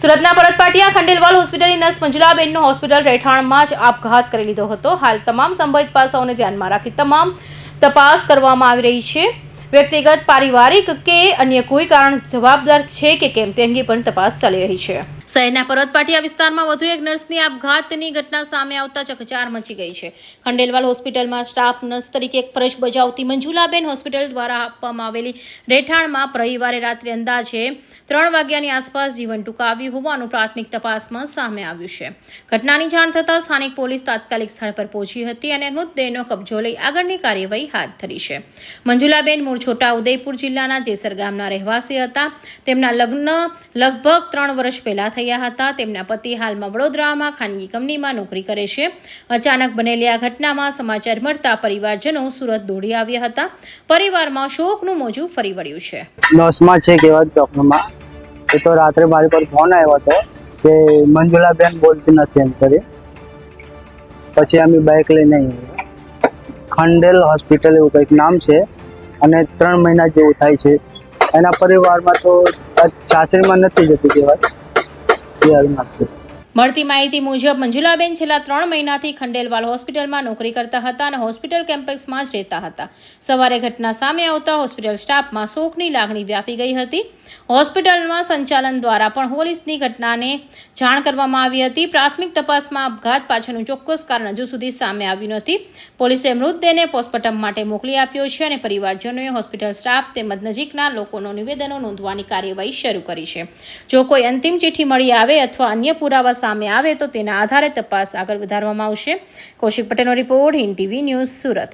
સુરતના પરતપાટિયા ખંડેલવાલ હોસ્પિટલની nurse મંજુલાબેનનો hospital રહેઠાણમાં જ આપઘાત કરી લીધો હતો। હાલ તમામ સંભવિત પાસાઓને ધ્યાનમાં રાખી તમામ તપાસ કરવામાં આવી રહી છે। વ્યક્તિગત, પારિવારિક કે અન્ય કોઈ કારણ જવાબદાર છે કે કેમ તે અંગે પણ તપાસ ચાલી રહી છે। શહેરના પરતપાટિયા વિસ્તારમાં વધુ એક નર્સની આપઘાતની ઘટના સામે આવતા ચકચાર મચી ગઈ છે। ખંડેલવાલ હોસ્પિટલમાં સ્ટાફ નર્સ તરીકે ફરજ બજાવતી મંજુલાબેન હોસ્પિટલ દ્વારા આપવામાં આવેલી રહેઠાણમાં રવિવારે રાત્રે અંદાજે 3 વાગ્યાની આસપાસ જીવન ટૂંકાવ્યું હોવાનું પ્રાથમિક તપાસમાં સામે આવ્યું છે। ઘટનાની જાણ થતાં સ્થાનિક પોલીસ તાત્કાલિક સ્થળ પર પહોંચી હતી અને મૃતદેહનો કબજો લઈ આગળની કાર્યવાહી હાથ ધરી છે। મંજુલાબેન મૂળ છોટા ઉદેપુર જિલ્લાના જેસર ગામના રહેવાસી હતા। તેમના લગ્ન લગભગ 3 વર્ષ પહેલા થયા હતા। તેમના પતિ હાલમાં વડોદરામાં ખાનગી કંપનીમાં નોકરી કરે છે। અચાનક બનેલી આ ઘટનામાં સમાચાર મળતા પરિવારજનો સુરત દોડી આવ્યા હતા। પરિવારમાં શોકનું મોજું ફરી વળ્યું છે। નર્સમાં છે કેવા ડોક્ટરમાં એ તો રાત્રે મારી પર ફોન આવ્યો હતો કે મંજુલાબેન બોલતી નથી એમ કરી। પછી અમે બાઇક લઈને આવ્યા। ખંડેલ હોસ્પિટલ એવું કંઈક નામ છે અને 3 મહિના જેવું થાય છે। એના પરિવારમાં તો સાસરીમાં નથી જતી કહેવાય। મળતી માહિતી મુજબ મંજુલાબેન છેલ્લા 3 મહિનાથી ખંડેલવાલ હોસ્પિટલમાં નોકરી કરતા હતા અને હોસ્પિટલ કેમ્પસમાં જ રહેતા હતા। સવારે ઘટના સામે આવતા હોસ્પિટલ સ્ટાફમાં શોકની લાગણી વ્યાપી ગઈ હતી। હોસ્પિટલમાં સંચાલન દ્વારા પણ પોલીસની ઘટનાને જાણ કરવામાં આવી હતી। પ્રાથમિક તપાસમાં આપઘાત પાછળનું ચોક્કસ કારણ હજુ સુધી સામે આવ્યું નથી। પોલીસે મૃતદેહને પોસ્ટમોર્ટમ માટે મોકલી આપ્યો છે અને પરિવારજનોએ હોસ્પિટલ સ્ટાફ તેમજ નજીકના લોકોના નિવેદનો નોંધવાની કાર્યવાહી શરૂ કરી છે। જો કોઈ અંતિમ ચિઠ્ઠી મળી આવે અથવા અન્ય પુરાવા સામે આવે તો તેના આધારે તપાસ આગળ વધારવામાં આવશે। કૌશિક પટેલનો report, Hind TV news, Surat.